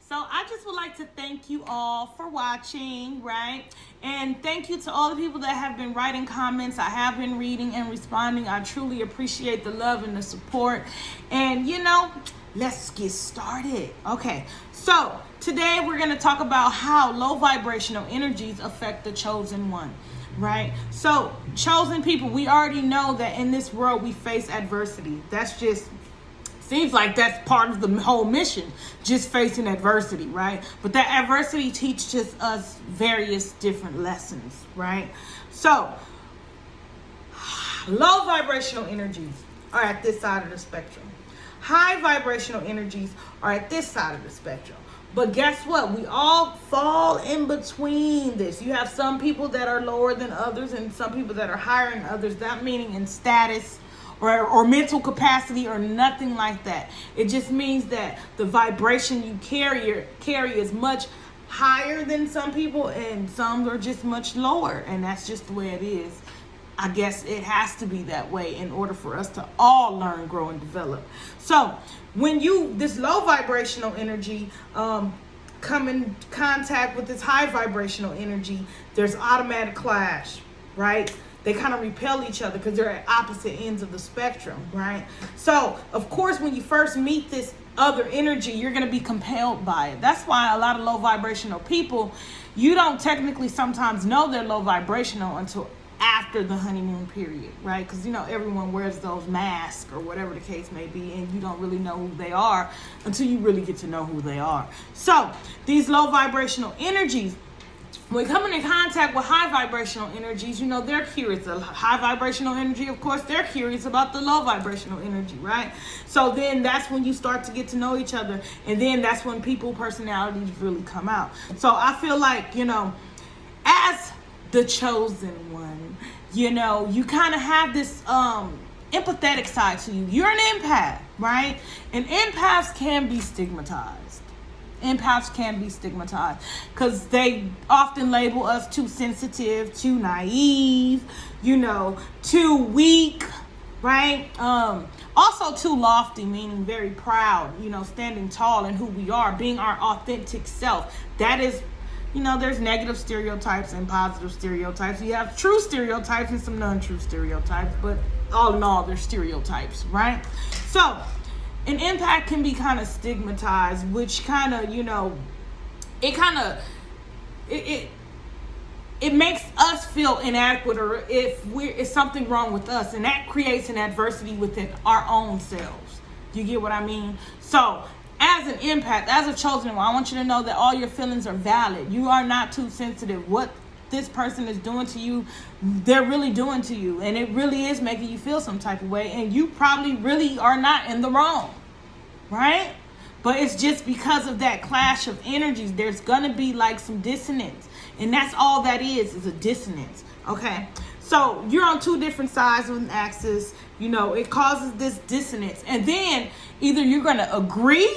So I just would like to thank you all for watching, right? And thank you to all the people that have been writing comments. I have been reading and responding. I truly appreciate the love and the support. And let's get started. Okay, so today we're going to talk about how low vibrational energies affect the chosen one. Right? So, chosen people, we already know that in this world we face adversity. That's just seems like that's part of the whole mission, just facing adversity, right? But that adversity teaches us various different lessons, right? So, low vibrational energies are at this side of the spectrum. High vibrational energies are at this side of the spectrum. But guess what? We all fall in between this. You have some people that are lower than others and some people that are higher than others. That meaning in status or mental capacity or nothing like that. It just means that the vibration you carry is much higher than some people and some are just much lower. And that's just the way it is. I guess it has to be that way in order for us to all learn, grow, and develop. So when this low vibrational energy come in contact with this high vibrational energy, there's automatic clash, right? They kind of repel each other because they're at opposite ends of the spectrum, right? So, of course, when you first meet this other energy, you're going to be compelled by it. That's why a lot of low vibrational people, you don't technically sometimes know they're low vibrational until after the honeymoon period, right? Because everyone wears those masks or whatever the case may be, and you don't really know who they are until you really get to know who they are. So these low vibrational energies, when coming in contact with high vibrational energies, they're curious. The high vibrational energy, of course, they're curious about the low vibrational energy, right? So then that's when you start to get to know each other, and then that's when personalities really come out. So I feel like as the chosen one, you kind of have this empathetic side to you. You're an empath, right? And empaths can be stigmatized. Because they often label us too sensitive, too naive, too weak, right? Also too lofty, meaning very proud, standing tall in who we are, being our authentic self. That is, there's negative stereotypes and positive stereotypes. You have true stereotypes and some non-true stereotypes, but all in all, they're stereotypes, right? So, an empath can be kind of stigmatized, which kind of, it makes us feel inadequate, or if something wrong with us, and that creates an adversity within our own selves. You get what I mean? So, as an empath, as a chosen one, I want you to know that all your feelings are valid. You are not too sensitive. What this person is doing to you, they're really doing to you, and it really is making you feel some type of way, and you probably really are not in the wrong, right? But it's just because of that clash of energies, there's gonna be like some dissonance, and that's all that is a dissonance. Okay, so you're on two different sides of an axis. It causes this dissonance, and then either you're gonna agree.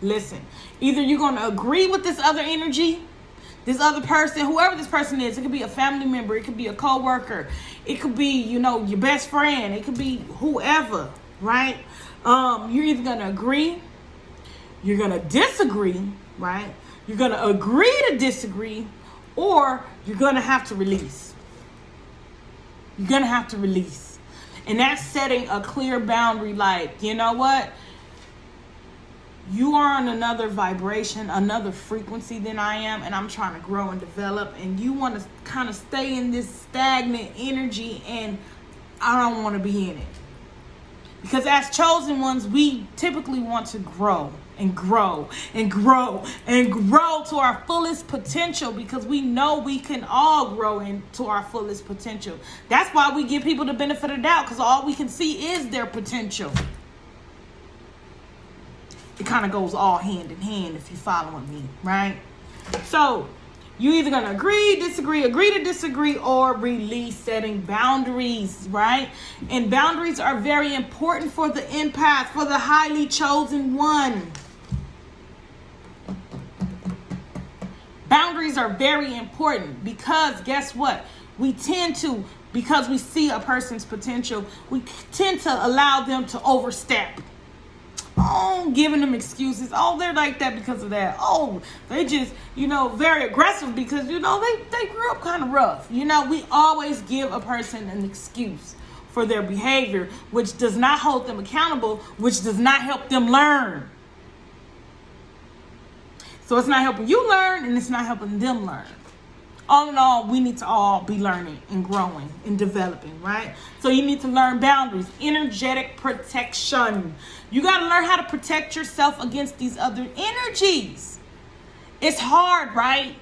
Either you're gonna agree with this other energy, this other person, whoever this person is. It could be a family member, it could be a co-worker, it could be, your best friend, it could be whoever, right? You're either gonna agree, you're gonna disagree, right? You're gonna agree to disagree, or you're gonna have to release. You're gonna have to release. And that's setting a clear boundary, like, you know what? You are on another vibration, another frequency than I am, and I'm trying to grow and develop, and you want to kind of stay in this stagnant energy, and I don't want to be in it. Because as chosen ones, we typically want to grow and grow and grow and grow to our fullest potential, because we know we can all grow into our fullest potential. That's why we give people the benefit of the doubt, because all we can see is their potential. It kind of goes all hand in hand, if you're following me, right? So you either going to agree to disagree, or release, setting boundaries, right? And boundaries are very important for the empath, for the highly chosen one. Boundaries are very important because guess what? We tend to, because we see a person's potential, we tend to allow them to overstep. Oh, giving them excuses. Oh, they're like that because of that. Oh, they just, very aggressive because, they grew up kind of rough. We always give a person an excuse for their behavior, which does not hold them accountable, which does not help them learn. So it's not helping you learn, and it's not helping them learn. All in all, we need to all be learning and growing and developing, right? So you need to learn boundaries, energetic protection. You got to learn how to protect yourself against these other energies. It's hard, right?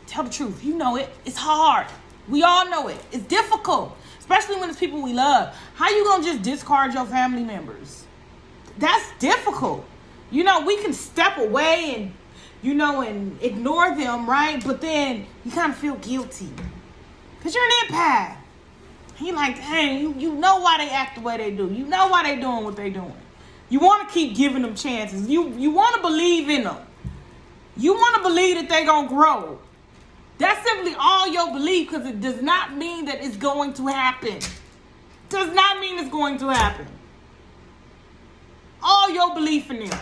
Tell the truth. You know it. It's hard. We all know it. It's difficult, especially when it's people we love. How you going to just discard your family members? That's difficult. We can step away and and ignore them, right? But then you kind of feel guilty because you're an empath. You like, dang, you know why they act the way they do. You know why they doing what they doing. You want to keep giving them chances. You want to believe in them. You want to believe that they going to grow. That's simply all your belief, because it does not mean that it's going to happen. Does not mean it's going to happen. All your belief in them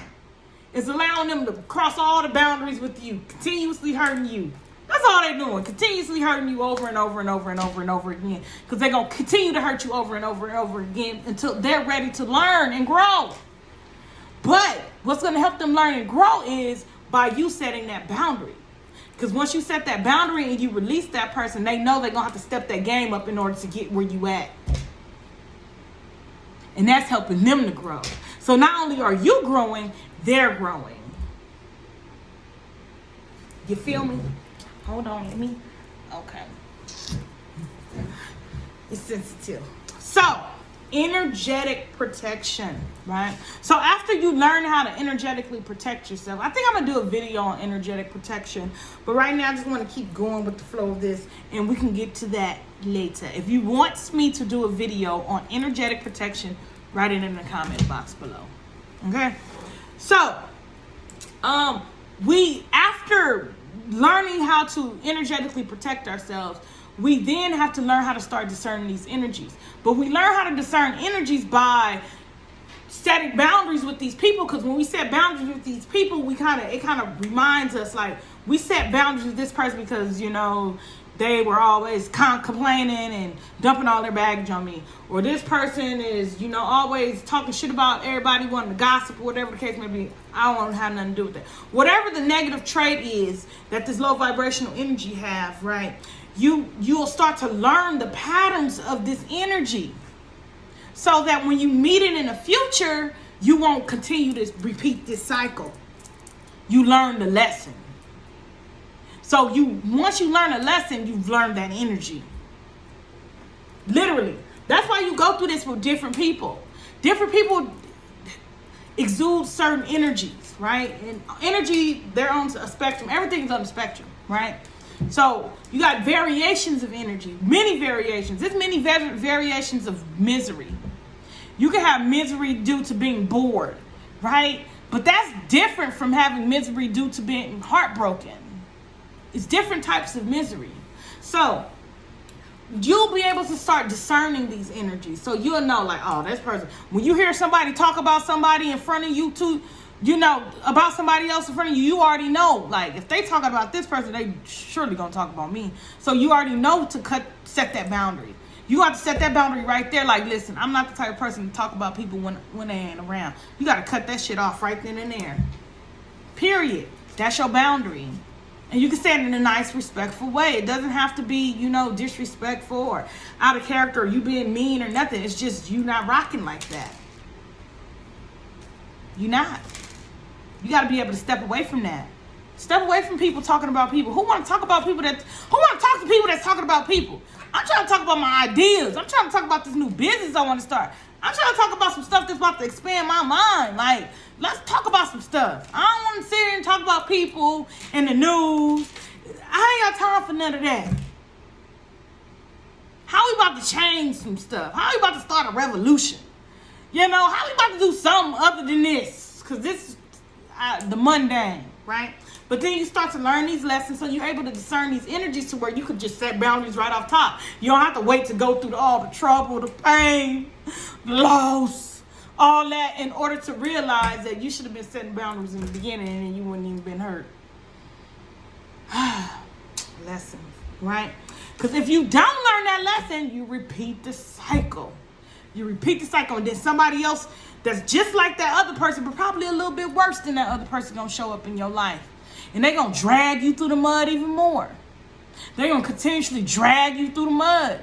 is allowing them to cross all the boundaries with you, continuously hurting you. That's all they're doing, continuously hurting you over and over and over and over and over again, because they're going to continue to hurt you over and over and over again until they're ready to learn and grow. But what's going to help them learn and grow is by you setting that boundary. Because once you set that boundary and you release that person, they know they're going to have to step their game up in order to get where you at. And that's helping them to grow. So not only are you growing, they're growing. You feel me? Hold on, let me. Okay. It's sensitive. So, energetic protection, right? So after you learn how to energetically protect yourself, I think I'm going to do a video on energetic protection. But right now, I just want to keep going with the flow of this, and we can get to that later. If you want me to do a video on energetic protection, write it in the comment box below. Okay? So, we, after learning how to energetically protect ourselves, we then have to learn how to start discerning these energies. But we learn how to discern energies by setting boundaries with these people, because when we set boundaries with these people, it kind of reminds us, like, we set boundaries with this person because, they were always complaining and dumping all their baggage on me. Or this person is, always talking shit about everybody, wanting to gossip, or whatever the case may be. I don't want to have nothing to do with that. Whatever the negative trait is that this low vibrational energy have, right? You'll start to learn the patterns of this energy, so that when you meet it in the future, you won't continue to repeat this cycle. You learn the lesson. So once you learn a lesson, you've learned that energy. Literally. That's why you go through this with different people. Different people exude certain energies, right? And energy, they're on a spectrum. Everything's on a spectrum, right? So you got variations of energy, many variations. There's many variations of misery. You can have misery due to being bored, right? But that's different from having misery due to being heartbroken. It's different types of misery. So you'll be able to start discerning these energies. So you'll know, like, oh, this person, when you hear somebody talk about somebody in front of you too, about somebody else in front of you, you already know, like, if they talk about this person, they surely gonna talk about me. So you already know to set that boundary. You have to set that boundary right there. Like, listen, I'm not the type of person to talk about people when they ain't around. You got to cut that shit off right then and there. Period. That's your boundary. And you can say it in a nice, respectful way. It doesn't have to be, disrespectful or out of character or you being mean or nothing. It's just you not rocking like that. You not. You got to be able to step away from that. Step away from people talking about people. Who want to talk about people who want to talk to people that's talking about people? I'm trying to talk about my ideas. I'm trying to talk about this new business I want to start. I'm trying to talk about some stuff that's about to expand my mind. Like, let's talk about some stuff. I don't want to sit here and talk about people in the news. I ain't got time for none of that. How we about to change some stuff? How we about to start a revolution? How we about to do something other than this? Because this is the mundane, right? But then you start to learn these lessons, so you're able to discern these energies to where you could just set boundaries right off top. You don't have to wait to go through all the trouble, the pain, the loss, all that in order to realize that you should have been setting boundaries in the beginning and you wouldn't even been hurt. Lessons, right? Because if you don't learn that lesson, you repeat the cycle. You repeat the cycle, and then somebody else that's just like that other person, but probably a little bit worse than that other person, gonna show up in your life. And they're gonna drag you through the mud even more. They're gonna continuously drag you through the mud.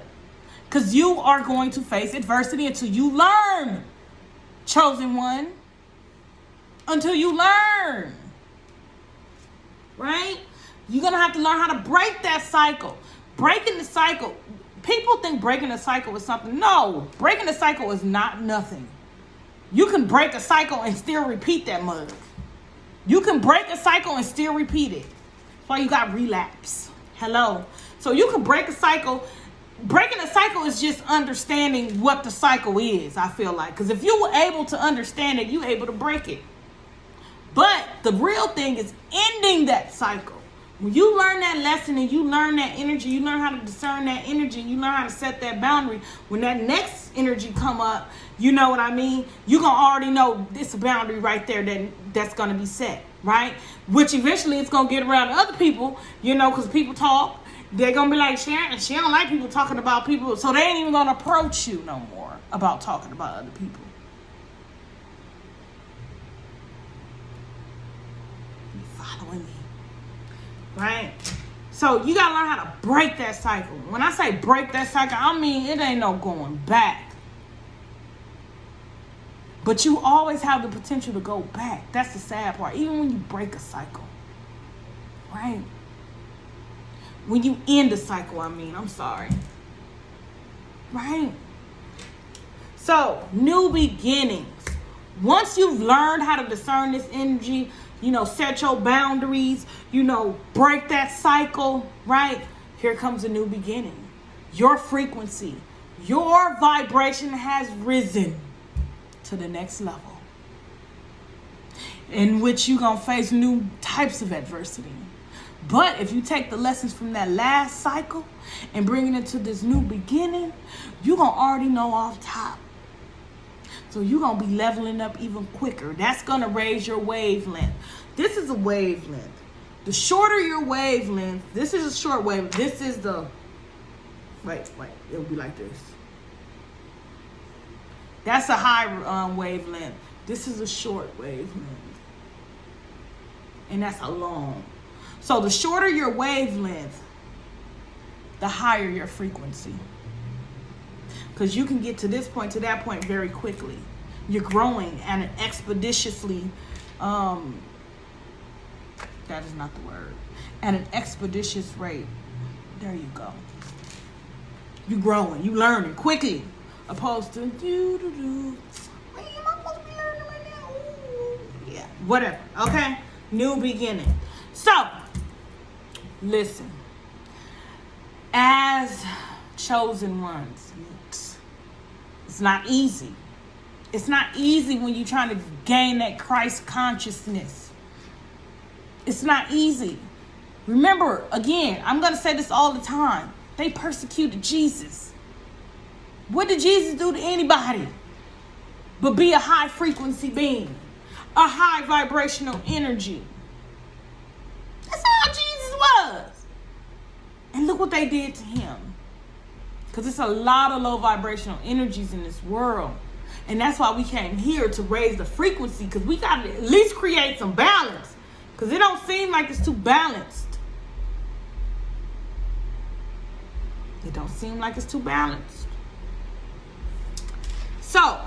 Because you are going to face adversity until you learn, chosen one. Until you learn. Right? You're going to have to learn how to break that cycle. Breaking the cycle. People think breaking a cycle is something. No, breaking a cycle is not nothing. You can break a cycle and still repeat that mug. You can break a cycle and still repeat it. That's why you got relapse. Hello. So you can break a cycle. Breaking a cycle is just understanding what the cycle is, I feel like. Because if you were able to understand it, you're able to break it. But the real thing is ending that cycle. When you learn that lesson and you learn that energy, you learn how to discern that energy, you learn how to set that boundary. When that next energy come up, you know what I mean? You're going to already know this boundary right there that's going to be set, right? Which eventually it's going to get around to other people, you know, because people talk. They're going to be like, she don't like people talking about people. So they ain't even going to approach you no more about talking about other people. You following me? Right? So you got to learn how to break that cycle. When I say break that cycle, I mean it ain't no going back. But you always have the potential to go back. That's the sad part. Even when you break a cycle. Right? When you end a cycle, I'm sorry. Right? So, new beginnings. Once you've learned how to discern this energy, you know, set your boundaries, you know, break that cycle, right? Here comes a new beginning. Your frequency, your vibration has risen to the next level, in which you're going to face new types of adversity. But if you take the lessons from that last cycle and bring it into this new beginning, you're going to already know off top. So you're going to be leveling up even quicker. That's going to raise your wavelength. This is a wavelength. The shorter your wavelength, this is a short wavelength. This is the, wait, it'll be like this. That's a high wavelength. This is a short wavelength. And that's a long. So the shorter your wavelength, the higher your frequency. Because you can get to this point, to that point very quickly. You're growing at an expeditiously, that is not the word, at an expeditious rate. There you go. You're growing, you learning quickly. Opposed to, wait, am I supposed to be learning right now? Ooh. Yeah, whatever, okay? New beginning. So, listen, as chosen ones, it's not easy. It's not easy when you're trying to gain that Christ consciousness. It's not easy. Remember, again, I'm going to say this all the time. They persecuted Jesus. What did Jesus do to anybody but be a high frequency being? A high vibrational energy. That's all Jesus was. And look what they did to him. Because it's a lot of low vibrational energies in this world. And that's why we came here, to raise the frequency. Because we got to at least create some balance. Because it don't seem like it's too balanced. It don't seem like it's too balanced. So,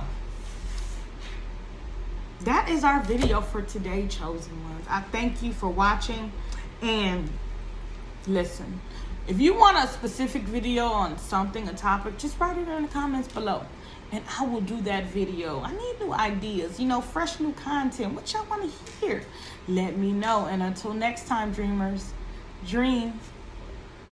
that is our video for today, chosen ones. I thank you for watching. And listen, if you want a specific video on something, a topic, just write it in the comments below. And I will do that video. I need new ideas, you know, fresh new content. What y'all want to hear? Let me know. And until next time, dreamers, dream.